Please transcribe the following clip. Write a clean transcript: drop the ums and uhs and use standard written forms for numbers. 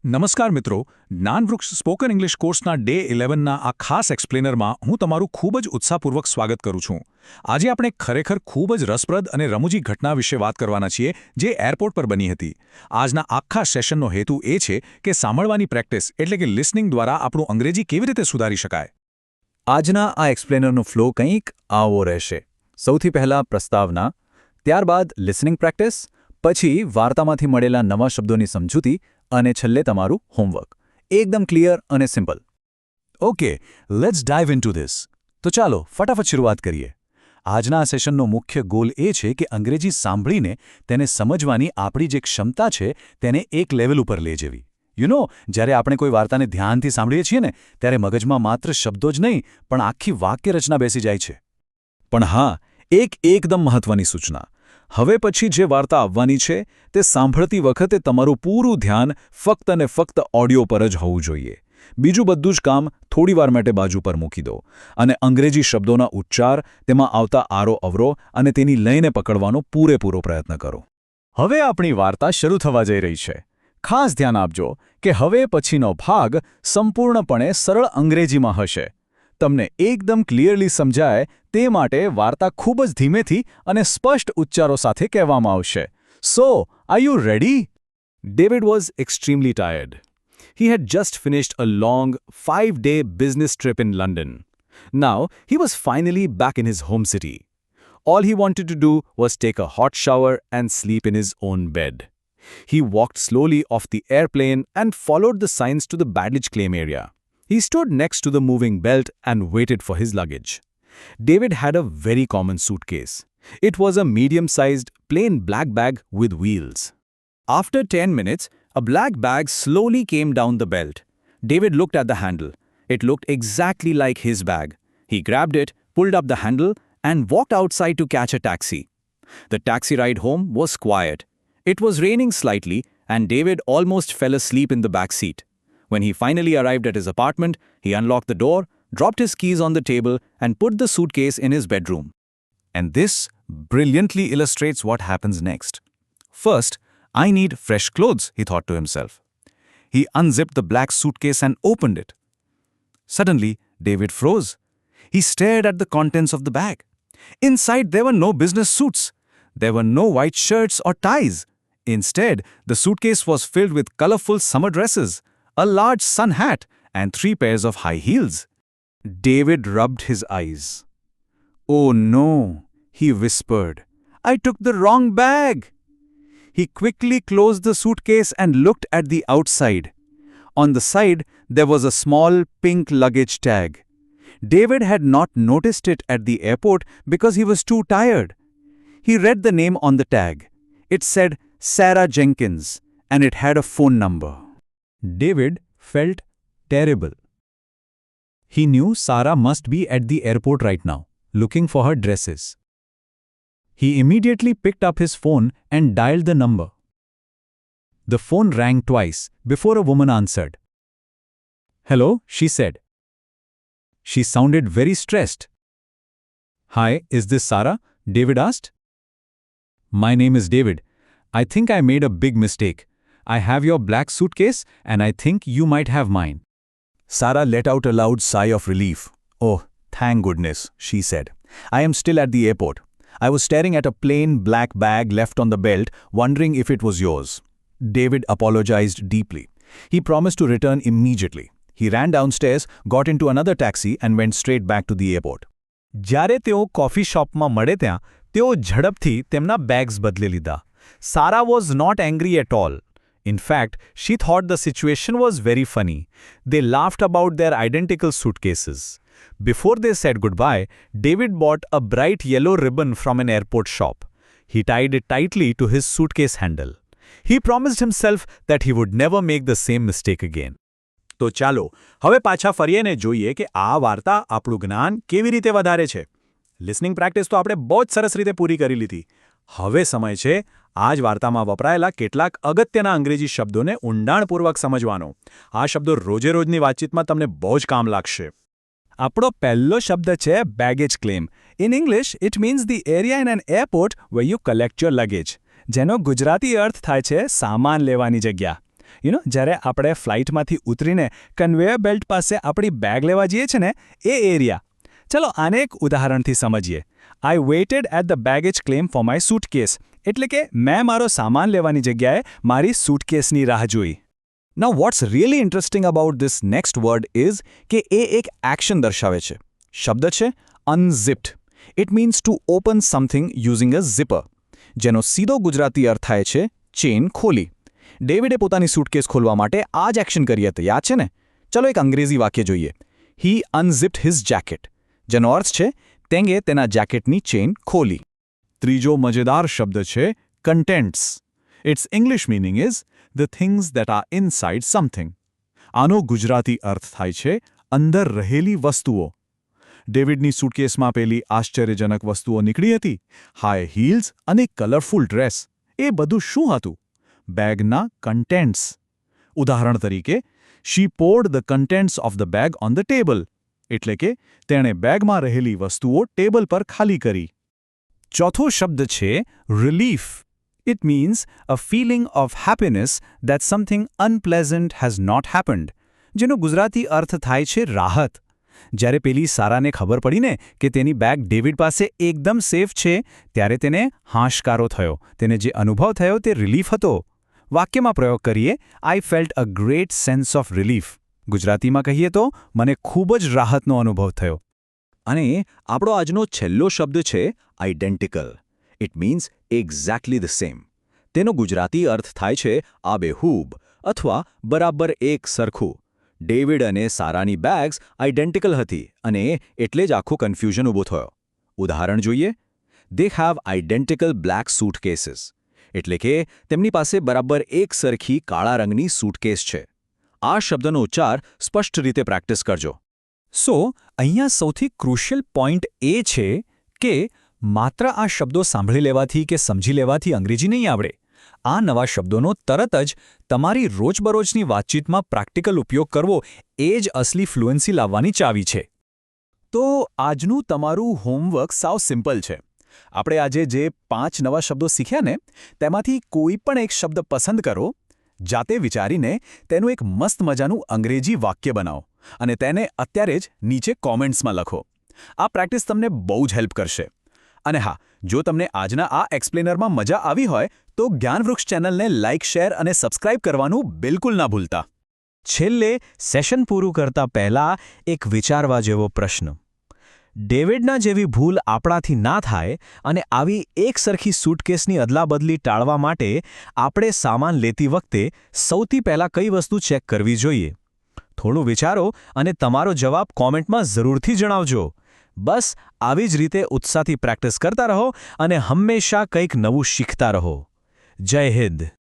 નમસ્કાર મિત્રો, જ્ઞાનવૃક્ષ spoken English કોર્સના ડે 11ના આ ખાસ એક્સપ્લેનરમાં હું તમારું ખૂબ જ ઉત્સાહપૂર્વક સ્વાગત કરું છું. આજે આપણે ખરેખર ખૂબ જ રસપ્રદ અને રમૂજી ઘટના વિશે વાત કરવાના છીએ જે એરપોર્ટ પર બની હતી. આજના આખા સેશનનો હેતુ એ છે કે સાંભળવાની પ્રેક્ટિસ એટલે કે લિસનિંગ દ્વારા આપણું અંગ્રેજી કેવી રીતે સુધારી શકાય. આજના આ એક્સપ્લેનરનો ફ્લો કંઈક આવો રહેશે. સૌથી પહેલા પ્રસ્તાવના, ત્યારબાદ લિસનિંગ પ્રેક્ટિસ, પછી વાર્તામાંથી મળેલા નવા શબ્દોની સમજૂતી અને છેલ્લે તમારું હોમવર્ક. એકદમ ક્લિયર અને simple. Okay, let's dive into this. તો ચાલો ફટાફટ શરૂઆત કરીએ. આજના આ સેશનનો મુખ્ય ગોલ એ છે કે અંગ્રેજી સાંભળીને તેને સમજવાની આપણી જે ક્ષમતા છે તેને એક લેવલ ઉપર લઈ જવી. જ્યારે આપણે કોઈ વાર્તાને ધ્યાનથી સાંભળીએ છીએ ને ત્યારે મગજમાં માત્ર શબ્દો જ નહીં પણ આખી વાક્યરચના બેસી જાય છે. પણ હા, એકદમ મહત્વની સૂચના. હવે પછી જે વાર્તા આવવાની છે તે સાંભળતી વખતે તમારું પૂરું ધ્યાન ફક્ત અને ફક્ત ઓડિયો પર જ હોવું જોઈએ. બીજું બધું જ કામ થોડીવાર માટે બાજુ પર મૂકી દો અને અંગ્રેજી શબ્દોના ઉચ્ચાર, તેમાં આવતા આરો અવરો અને તેની લયને પકડવાનો પૂરેપૂરો પ્રયત્ન કરો. હવે આપણી વાર્તા શરૂ થવા જઈ રહી છે. ખાસ ધ્યાન આપજો કે હવે પછીનો ભાગ સંપૂર્ણપણે સરળ અંગ્રેજીમાં હશે. તમને એકદમ ક્લિયરલી સમજાય તે માટે વાર્તા ખૂબ જ ધીમેથી અને સ્પષ્ટ ઉચ્ચારો સાથે કહેવામાં આવશે. So, are you ready? David was extremely tired. He had just finished a long, 5-day business trip in London. Now, he was finally back in his home city. All he wanted to do was take a hot shower and sleep in his own bed. He walked slowly off the airplane and followed the signs to the baggage claim area. He stood next to the moving belt and waited for his luggage. David had a very common suitcase. It was a medium-sized, plain black bag with wheels. After 10 minutes, a black bag slowly came down the belt. David looked at the handle. It looked exactly like his bag. He grabbed it, pulled up the handle, and walked outside to catch a taxi. The taxi ride home was quiet. It was raining slightly, and David almost fell asleep in the back seat. When he finally arrived at his apartment, he unlocked the door, dropped his keys on the table, and put the suitcase in his bedroom. And this brilliantly illustrates what happens next. First, I need fresh clothes, he thought to himself. He unzipped the black suitcase and opened it. Suddenly, David froze. He stared at the contents of the bag. Inside, there were no business suits. There were no white shirts or ties. Instead, the suitcase was filled with colorful summer dresses, a large sun hat, and 3 pairs of high heels. David rubbed his eyes. "Oh no," he whispered. "I took the wrong bag." He quickly closed the suitcase and looked at the outside. On the side, there was a small pink luggage tag. David had not noticed it at the airport because he was too tired. He read the name on the tag. It said Sarah Jenkins, and it had a phone number. David felt terrible. He knew Sarah must be at the airport right now, looking for her dresses. He immediately picked up his phone and dialed the number. The phone rang twice before a woman answered. "Hello," she said. She sounded very stressed. "Hi, is this Sarah?" David asked. "My name is David. I think I made a big mistake. I have your black suitcase, and I think you might have mine." Sarah let out a loud sigh of relief. "Oh, thank goodness," she said. "I am still at the airport. I was staring at a plain black bag left on the belt, wondering if it was yours." David apologized deeply. He promised to return immediately. He ran downstairs, got into another taxi, and went straight back to the airport. જ્યારે તેઓ coffee શોપમાં મળે ત્યાં તેઓ ઝડપથી તેમના bags બદલી લીધા. Sarah was not angry at all. In fact, she thought the situation was very funny. They laughed about their identical suitcases. Before they said goodbye, David bought a bright yellow ribbon from an airport shop. He tied it tightly to his suitcase handle. He promised himself that he would never make the same mistake again. તો ચાલો, હવે પાછા ફરીને જોઈએ કે આ વાર્તા આપણું જ્ઞાન કેવી રીતે વધારે છે. લિસનિંગ પ્રેક્ટિસ તો આપણે બહુ જ સરસ રીતે પૂરી કરી લીધી. હવે સમય છે આ જ વાર્તામાં વપરાયેલા કેટલાક અગત્યના અંગ્રેજી શબ્દોને ઊંડાણપૂર્વક સમજવાનો. આ શબ્દો રોજેરોજની વાતચીતમાં તમને બહુ જ કામ લાગશે. આપણો પહેલો શબ્દ છે baggage claim. In English, it means the area in an airport where you collect your luggage, જેનો ગુજરાતી અર્થ થાય છે સામાન લેવાની જગ્યા. જ્યારે આપણે ફ્લાઇટમાંથી ઉતરીને કન્વેયર બેલ્ટ પાસે આપણી બેગ લેવા જઈએ છીએ ને એ એરિયા. ચલો આને એક ઉદાહરણથી સમજીએ. I waited at the baggage claim for my suitcase. એટલે કે મેં મારો સામાન લેવાની જગ્યાએ મારી સૂટકેસની રાહ જોઈ. Now what's really interesting about this next word is કે એ એક એક્શન દર્શાવે છે. શબ્દ છે unzipped. It means to open something using a zipper. જેનો સીધો ગુજરાતી અર્થ થાય છે ચેન ખોલી. ડેવિડે પોતાની સૂટકેસ ખોલવા માટે આ જ એક્શન કરી હતી, યાદ છે ને? ચલો એક અંગ્રેજી વાક્ય જોઈએ. He unzipped his jacket. જેનો અર્થ છે તેંગે તેના જેકેટની ચેન ખોલી. ત્રીજો મજેદાર શબ્દ છે contents. Its English meaning is the things that are inside something. આનો ગુજરાતી અર્થ થાય છે અંદર રહેલી વસ્તુઓ. ડેવિડની સૂટકેસમાં પેલી આશ્ચર્યજનક વસ્તુઓ નીકળી હતી. હાઈ હીલ્સ અને કલરફુલ ડ્રેસ. એ બધું શું હતું? બેગના કન્ટેન્ટ્સ. ઉદાહરણ તરીકે, શી poured the contents of the bag on the table. એટલે કે તેણે બેગમાં રહેલી વસ્તુઓ ટેબલ પર ખાલી કરી. ચોથો શબ્દ છે relief. It means a feeling of happiness that something unpleasant has not happened. જેનો ગુજરાતી અર્થ થાય છે રાહત. જ્યારે પેલી સારાને ખબર પડીને કે તેની બેગ ડેવિડ પાસે એકદમ સેફ છે, ત્યારે તેને હાશકારો થયો. તેને જે અનુભવ થયો તે રિલીફ હતો. વાક્યમાં પ્રયોગ કરીએ, I felt a great sense of relief. ગુજરાતીમાં કહીએ તો મને ખૂબ જ રાહતનો અનુભવ થયો. અને આપણો આજનો છેલ્લો શબ્દ છે identical. It means exactly the same. તેનો ગુજરાતી અર્થ થાય છે આબેહૂબ અથવા બરાબર એક સરખું. ડેવિડ અને સારાની બેગ્સ આઇડેન્ટિકલ હતી અને એટલે જ આખું કન્ફ્યુઝન ઊભો થયો. ઉદાહરણ જોઈએ. They have identical black suitcases. એટલે કે તેમની પાસે બરાબર એક સરખી કાળા રંગની સૂટકેસ છે. આ શબ્દનો ઉચ્ચાર સ્પષ્ટ રીતે પ્રેક્ટિસ કરજો. સો અહીંયા સૌથી ક્રુશિયલ પોઈન્ટ એ છે કે માત્ર આ શબ્દો સાંભળી લેવાથી કે સમજી લેવાથી અંગ્રેજી નહીં આવડે. આ નવા શબ્દોનો તરત જ તમારી રોજબરોજની વાતચીતમાં પ્રેક્ટિકલ ઉપયોગ કરવો એ જ અસલી ફ્લુએન્સી લાવવાની ચાવી છે. તો આજનું તમારું હોમવર્ક સાવ સિમ્પલ છે. આપણે આજે જે 5 નવા શબ્દો શીખ્યા ને તેમાંથી કોઈ પણ એક શબ્દ પસંદ કરો, જાતે વિચારીને તેનું એક મસ્ત મજાનું અંગ્રેજી વાક્ય બનાવો અને તેને અત્યારે જ નીચે કોમેન્ટ્સમાં લખો. આ પ્રેક્ટિસ તમને બહુ જ હેલ્પ કરશે. અને હા, જો તમને આજના આ એક્સપ્લેનરમાં મજા આવી હોય તો જ્ઞાનવૃક્ષ ચેનલને લાઇક, શેર અને સબસ્ક્રાઇબ કરવાનું બિલકુલ ના ભૂલતા. છેલ્લે સેશન પૂરું કરતા પહેલા એક વિચારવા જેવો પ્રશ્ન. ડેવિડના જેવી ભૂલ આપણાથી ના થાય અને આવી એક સરખી સૂટકેસની અદલાબદલી ટાળવા માટે આપણે સામાન લેતી વખતે સૌથી પહેલાં કઈ વસ્તુ ચેક કરવી જોઈએ? થોડું વિચારો અને તમારો જવાબ કોમેન્ટમાં જરૂરથી જણાવજો. બસ આવી જ રીતે ઉત્સાહથી પ્રેક્ટિસ કરતા રહો અને હંમેશા કંઈક નવું શીખતા રહો. જય હિન્દ.